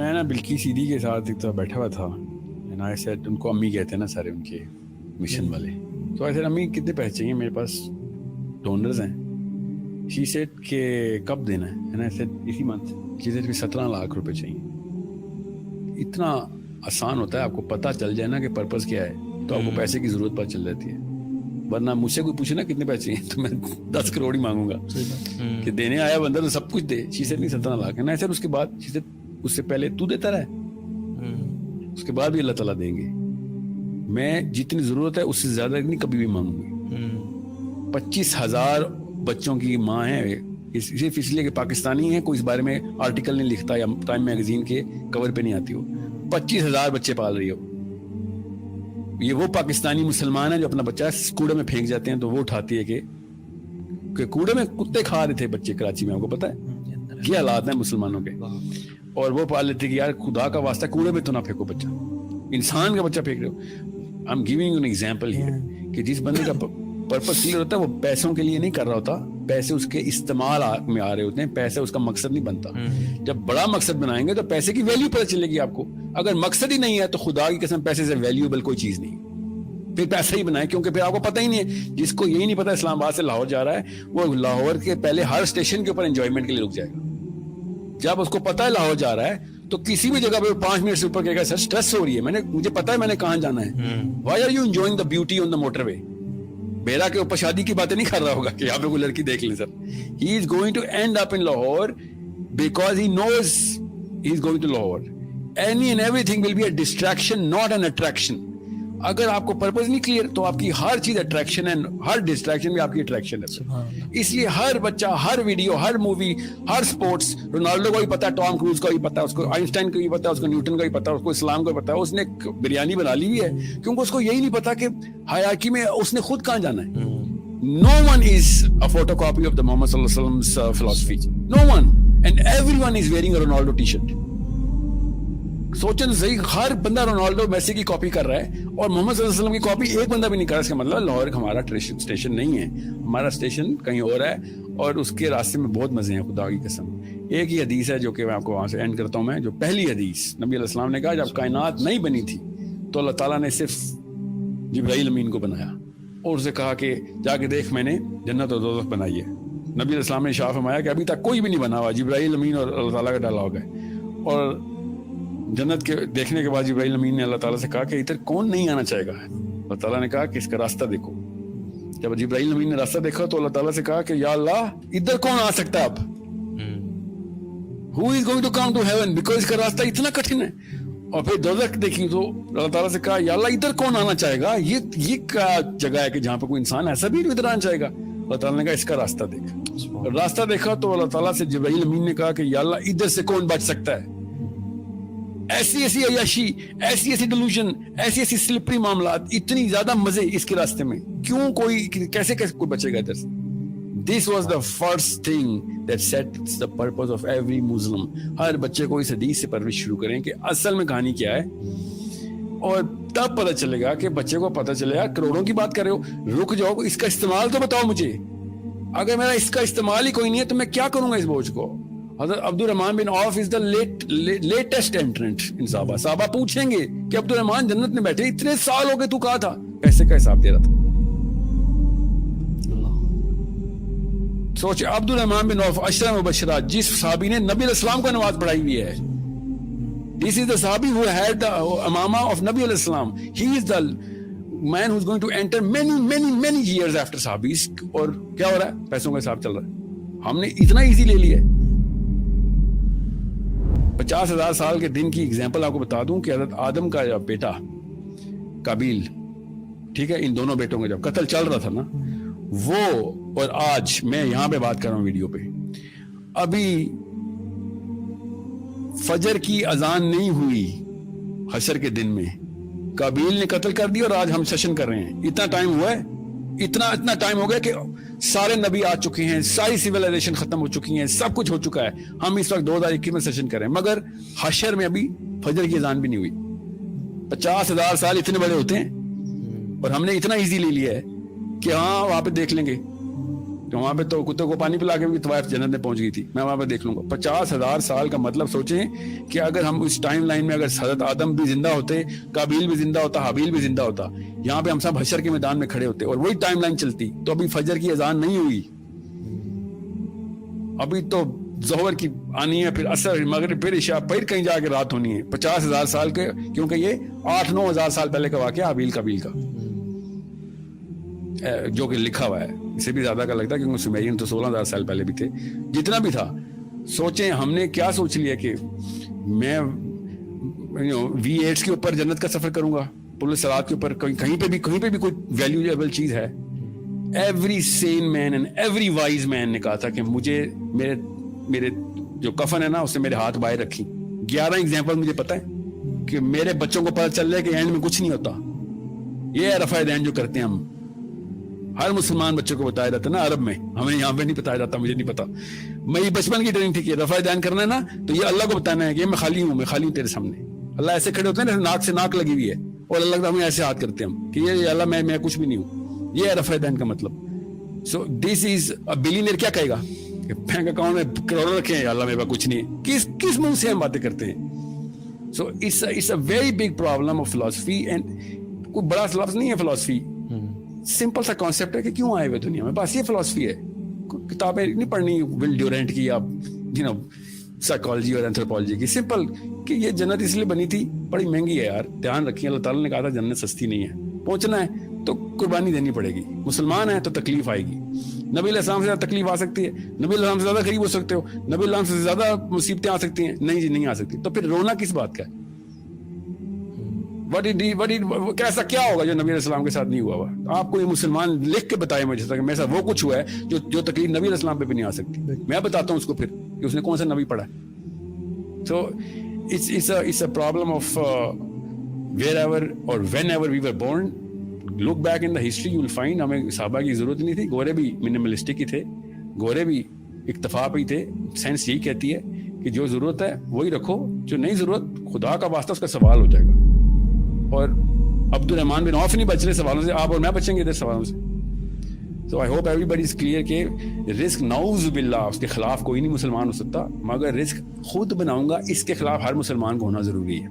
میں نا بلکی سیدھی کے ساتھ ایک تو بیٹھا ہوا تھا. And I said, ان کو امی کہتے ہیں نا سارے ان کے مشن والے. تو I said, امی کتنے پیسے چاہیے, میرے پاس ڈونرز ہیں. She said کہ کب دینا ہے. And I said, اسی منتھ. She said 17 لاکھ روپے چاہیے. اتنا آسان ہوتا ہے, آپ کو پتہ چل جائے نا کہ پرپز کیا ہے تو آپ کو پیسے کی ضرورت پتہ چل جاتی ہے. ورنہ مجھ سے کوئی پوچھے نا کتنے پیسے چاہیے تو میں 10 کروڑ ہی مانگوں گا کہ دینے آیا بندہ تو سب کچھ دے. She said نہیں 17 لاکھ ہے نا. اس کے بعد She said اس سے پہلے تو دیتا رہے, اس کے بعد بھی اللہ تعالیٰ دیں گے. میں جتنی ضرورت ہے اس سے زیادہ نہیں کبھی بھی مانگوں گی. 25,000 بچوں کی ماں ہے, صرف اس لیے کہ پاکستانی ہے, کوئی اس بارے میں آرٹیکل نہیں لکھتا یا ٹائم میگزین کے کور پہ نہیں آتی ہو. 25,000 بچے پال رہی ہو. یہ وہ پاکستانی مسلمان ہے جو اپنا بچہ کوڑے میں پھینک جاتے ہیں تو وہ اٹھاتی ہے کہ کوڑے میں کتے کھا رہے تھے بچے کراچی میں, آپ کو پتا ہے کیا حالات ہیں مسلمانوں کے, اور وہ پال لیتے کہ یار خدا کا واسطہ کوڑے میں تو نہ پھینکو بچہ, انسان کا بچہ پھینک رہے ہو. I am giving an example here کہ جس بندے کا پرپس کلیئر ہوتا ہے وہ پیسوں کے لیے نہیں کر رہا ہوتا, پیسے اس کے استعمال میں آ رہے ہوتے ہیں, پیسے اس کا مقصد نہیں بنتا. جب بڑا مقصد بنائیں گے تو پیسے کی ویلیو پتہ چلے گی آپ کو. اگر مقصد ہی نہیں ہے تو خدا کی قسم پیسے سے ویلیوبل کوئی چیز نہیں, پھر پیسہ ہی بنائیں, کیونکہ پھر آپ کو پتہ ہی نہیں ہے. جس کو یہی نہیں پتا اسلام آباد سے لاہور جا رہا ہے وہ لاہور کے پہلے ہر اسٹیشن کے اوپر انجوائمنٹ کے لیے رک جائے گا. جب اس کو پتا ہے لاہور جا رہا ہے تو کسی بھی جگہ پہ 5 منٹ سے اوپر کہے گا سر اسٹریس ہو رہی ہے, مجھے پتا ہے میں نے کہاں جانا ہے. Why are you enjoying the beauty on the motorway. بیرا کے اوپر شادی کی باتیں نہیں کر رہا ہوگا کہ یہاں پہ کوئی لڑکی دیکھ لیں. Sir he is going to end up in Lahore because he knows he is going to Lahore. Any and everything will be a distraction not an attraction. اگر آپ کو پرپز نہیں کلیئر تو آپ کی ہر چیز اٹریکشن ہے, ہر ڈسٹریکشن بھی آپ کی اٹریکشن ہے. اس لیے ہر بچہ, ہر ویڈیو, ہر مووی, ہر سپورٹس, رونالڈو کو بھی پتا ہے, ٹام کروز کو بھی پتا ہے, اس کو آئنسٹائن کو بھی پتا ہے, اس کو نیوٹن کا بھی پتا ہے, اس کو اسلام کو بھی پتا ہے. اس نے بریانی بنا لی ہے کیونکہ اس کو یہی نہیں پتا کہ حیاکی میں اس نے خود کہاں جانا ہے. No one is a photocopy of the Muhammad sallallahu alaihi wasallam's philosophy. No one. And everyone is wearing a Ronaldo t-shirt. سوچیں تو صحیح, ہر بندہ رونالڈو میسی کی کاپی کر رہا ہے اور محمد صلی اللہ علیہ وسلم کی کاپی ایک بندہ بھی نہیں کر رہا. اس کا مطلب لاہور ہمارا اسٹیشن نہیں ہے, ہمارا اسٹیشن کہیں اور ہے, اور اس کے راستے میں بہت مزے ہیں خدا کی قسم. ایک ہی حدیث ہے جو کہ میں آپ کو وہاں سے اینڈ کرتا ہوں. میں جو پہلی حدیث نبی علیہ السلام نے کہا جب کائنات نہیں بنی تھی تو اللہ تعالیٰ نے صرف جبرائیل امین کو بنایا اور اسے کہا کہ جا کے دیکھ میں نے جنت اور دوزخ بنائی ہے. نبی علیہ السلام نے شاہ فرمایا کہ ابھی تک کوئی بھی نہیں بنا ہوا, جبرائیل امین اور اللہ تعالیٰ کا ڈائلاگ ہے. اور جنت کے دیکھنے کے بعد جبرائیل امین نے اللہ تعالیٰ سے کہا کہ ادھر کون نہیں آنا چاہے گا. اللہ تعالیٰ نے کہا کہ اس کا راستہ دیکھو. جب جبرائیل امین نے راستہ دیکھا تو اللہ تعالیٰ سے کہا کہ یا اللہ ادھر کون آ سکتا ہے اب, who is going to come to heaven, because اس کا راستہ اتنا کٹھن ہے. اور پھر دوزخ دیکھی تو اللہ تعالیٰ سے کہا یا اللہ ادھر کون آنا چاہے گا, یہ کیا جگہ ہے کہ جہاں پہ کوئی انسان ایسا بھی ادھر آنا چاہے گا. اللہ تعالیٰ نے کہا اس کا راستہ دیکھ. راستہ دیکھا تو اللہ تعالیٰ سے جبرائیل امین نے کہا کہ یا اللہ ادھر سے کون بچ سکتا ہے. ایسی ایسی عیاشی, ایسی ایسی ڈیلوژن, ایسی ایسی سلپری معاملات, اتنی زیادہ مزے اس کے راستے میں, کیوں کوئی کیسے کوئی بچے گا ادھر سے. This was the first thing that sets the purpose of every Muslim. ہر بچے کو اس حدیث سے پرورش شروع کریں کہ اصل میں کہانی کیا ہے, اور تب پتہ چلے گا کہ بچے کو پتہ چلے گا. کروڑوں کی بات کر رہے ہو, رک جاؤ, اس کا استعمال تو بتاؤ مجھے. اگر میرا اس کا استعمال ہی کوئی نہیں ہے تو میں کیا کروں گا اس بوجھ کو. حضرت عبد الرحمن بن عوف از دا لیٹسٹ انٹرنٹ ان صحابہ. صحابہ پوچھیں گے کہ عبد الرحمن جنت میں بیٹھے اتنے سال ہو گئے, تو کہا تھا, پیسے کا حساب دے رہا تھا. سوچ, عبد الرحمن بن عوف عشرہ مبشرات, جس صحابی نے نبی علیہ السلام کو نماز پڑھائی ہوئی ہے. This is the صحابی who had the Imama of نبی علیہ السلام. He is the man who is going to enter many years after صحابیز. اور کیا ہو رہا ہے, پیسوں کا حساب چل رہا ہے. ہم نے اتنا ایزی لے لیا ہے. 50,000 سال کے دن کی اگزامپل آپ کو بتا دوں کہ حضرت آدم کا جب بیٹا قابیل, ٹھیک ہے, ان دونوں بیٹوں کا جب قتل چل رہا تھا نا, وہ اور آج میں یہاں پہ بات کر رہا ہوں ویڈیو پہ, ابھی فجر کی اذان نہیں ہوئی حشر کے دن میں قابیل نے قتل کر دیا, اور آج ہم سیشن کر رہے ہیں. اتنا ٹائم ہوا ہے, اتنا ٹائم ہو گیا کہ سارے نبی آ چکے ہیں, ساری سیولائزیشن ختم ہو چکی ہیں, سب کچھ ہو چکا ہے. ہم اس وقت 2021 میں سیشن کر رہے ہیں, مگر حشر میں ابھی فجر کی اذان بھی نہیں ہوئی. 50,000 سال اتنے بڑے ہوتے ہیں اور ہم نے اتنا ایزی لے لیا ہے کہ ہاں وہاں پہ دیکھ لیں گے. تو وہاں پہ تو کتے کو پانی پلا کے بھی طوائف جنت میں پہنچ گئی تھی, میں وہاں پہ دیکھ لوں گا. 50,000 سال کا مطلب سوچیں کہ اگر ہم اس ٹائم لائن میں اگر حضرت آدم بھی زندہ ہوتے, قابیل بھی زندہ ہوتا, حابیل بھی زندہ ہوتا, یہاں پہ ہم سب حشر کے میدان میں کھڑے ہوتے اور وہی ٹائم لائن چلتی, تو ابھی فجر کی اذان نہیں ہوئی, ابھی تو ظہر کی آنی ہے, پھر عصر, مغرب, پھر عشاء, پھر کہیں جا کے رات ہونی ہے. 50,000 سال کے, کیونکہ یہ 8-9 ہزار سال پہلے کا واقعہ حابیل قابیل کا, جو کہ لکھا ہوا ہے. اسے بھی زیادہ کا لگتا ہے کیونکہ سمیرین تو 16,000 سال پہلے بھی تھے. جتنا بھی تھا, سوچیں ہم نے کیا سوچ لیا کہ میں V8 کے اوپر جنت کا سفر کروں گا, پل صراط کے اوپر, کہیں پہ بھی کوئی ویلیویبل چیز ہے. Every sane man and every wise man نے کہا تھا کہ مجھے میرے جو کفن ہے نا اس سے میرے ہاتھ باہر رکھی. 11 ایگزامپل مجھے پتا ہے کہ میرے بچوں کو پتہ چل رہا ہے کہ اینڈ میں کچھ نہیں ہوتا. یہ ہے رفع دین جو کرتے ہیں ہم, ہر مسلمان بچوں کو بتایا جاتا ہے نا عرب میں, ہمیں یہاں پہ نہیں بتایا جاتا, مجھے نہیں پتا. میری بچپن کی ٹریننگ تھی کہ رفع دین کرنا ہے نا تو یہ اللہ کو بتانا ہے کہ میں خالی ہوں تیرے سامنے. اللہ ایسے کھڑے ہوتے ہیں نا, ناک سے ناک لگی ہوئی ہے, اور اللہ ہمیں ایسے ہاتھ کرتے ہیں ہم کہ یہ اللہ میں کچھ بھی نہیں ہوں. یہ ہے رفع دین کا مطلب. سو دس از بلینئر. کیا کہے گا کہ بینک اکاؤنٹ میں کروڑوں رکھے ہیں, اللہ میرے پاس کچھ نہیں ہے. کس منہ سے ہم باتیں کرتے ہیں؟ So it's a very big problem of philosophy. And کوئی بڑا لفظ نہیں ہے فلاسفی, سمپل سا کانسیپٹ ہے کہ کیوں آئے ہوئے دنیا میں, بس یہ فلاسفی ہے. کتابیں نہیں پڑھنی ول ڈیورنٹ کی یا سائیکالوجی اور اینتھروپولوجی کی. سمپل کہ یہ جنت اس لیے بنی تھی, بڑی مہنگی ہے یار, دھیان رکھیں. اللہ تعالیٰ نے کہا تھا جنت سستی نہیں ہے, پہنچنا ہے تو قربانی دینی پڑے گی. مسلمان ہے تو تکلیف آئے گی. نبی علیہ السلام سے زیادہ تکلیف آ سکتی ہے, نبی علیہ السلام سے زیادہ قریب ہو سکتے ہو, نبی علیہ السلام سے زیادہ مصیبتیں آ سکتی ہیں. نہیں جی نہیں آ سکتی. تو پھر رونا کس بات کا ہے؟ کیسا کیا ہوگا جو نبی علیہ السلام کے ساتھ نہیں ہوا ہوا؟ آپ کو یہ مسلمان لکھ کے بتائے مجھے کہ میرے ساتھ وہ کچھ ہوا ہے جو تکلیف نبی علیہ السلام پہ بھی نہیں آ سکتی. میں بتاتا ہوں اس کو پھر کہ اس نے کون سا نبی پڑھا ہے. So it's a problem of wherever or whenever we were born. Look back in the history, you will find ہمیں صحابہ کی ضرورت نہیں تھی. گورے بھی منیملسٹک ہی تھے, گورے بھی اکتفا پہ ہی تھے. سائنس یہی کہتی ہے کہ جو ضرورت ہے وہی رکھو, جو نہیں ضرورت خدا کا واسطہ اس کا سوال ہو جائے گا. اور عبد الرحمان بن عوف نہیں بچ رہے سوالوں سے, آپ اور میں بچیں گے ادھر سوالوں سے. So I hope everybody is clear کہ رزق نعوذ باللہ اس کے خلاف کوئی نہیں مسلمان ہو سکتا, مگر رزق خود بناؤں گا اس کے خلاف ہر مسلمان کو ہونا ضروری ہے.